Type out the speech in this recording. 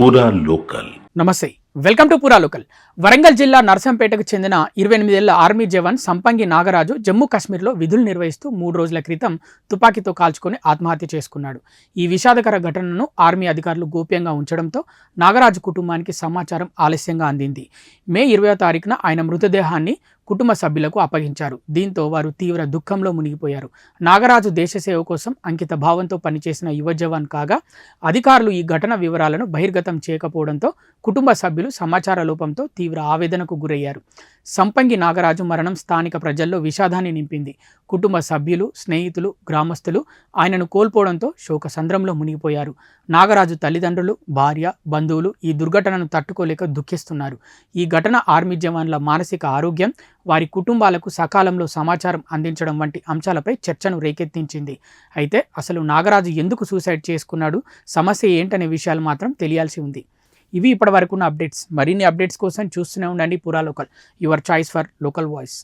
పూరా లోకల్. నమస్తే, welcome to పూరా లోకల్. వరంగల్ జిల్లా నర్సంపేటకు చెందిన 28 ఏళ్ల ఆర్మీ జవాన్ సంపంగి నాగరాజు జమ్మూ కాశ్మీర్లో విధులు నిర్వహిస్తూ 3 రోజుల క్రితం తుపాకీతో కాల్చుకొని ఆత్మహత్య చేసుకున్నాడు. ఈ విషాదకర ఘటనను ఆర్మీ అధికారులు గోప్యంగా ఉంచడంతో నాగరాజు కుటుంబానికి సమాచారం ఆలస్యంగా అందింది. మే 20వ తారీఖున ఆయన మృతదేహాన్ని కుటుంబ సభ్యులకు అప్పగించారు. దీంతో వారు తీవ్ర దుఃఖంలో మునిగిపోయారు. నాగరాజు దేశసేవ కోసం అంకిత భావంతో పనిచేసిన యువ జవాన్ కాగా అధికారులు ఈ ఘటన వివరాలను బహిర్గతం చేయకపోవడంతో కుటుంబ సభ్యులు సమాచార లోపంతో తీవ్ర ఆవేదనకు గురయ్యారు. సంపంగి నాగరాజు మరణం స్థానిక ప్రజల్లో విషాదాన్ని నింపింది. కుటుంబ సభ్యులు, స్నేహితులు, గ్రామస్తులు ఆయనను కోల్పోవడంతో శోకసంద్రంలో మునిగిపోయారు. నాగరాజు తల్లిదండ్రులు, భార్య, బంధువులు ఈ దుర్ఘటనను తట్టుకోలేక దుఃఖిస్తున్నారు. ఈ ఘటన ఆర్మీ జవాన్ల మానసిక ఆరోగ్యం, వారి కుటుంబాలకు సకాలంలో సమాచారం అందించడం వంటి అంశాలపై చర్చను రేకెత్తించింది. అయితే అసలు నాగరాజు ఎందుకు సూసైడ్ చేసుకున్నాడు, సమస్య ఏంటనే విషయాలు మాత్రం తెలియాల్సి ఉంది. ఇవి ఇప్పటి వరకు ఉన్న అప్డేట్స్. మరిన్ని అప్డేట్స్ కోసం చూస్తూనే ఉండండి పూరా local, your choice for local voice.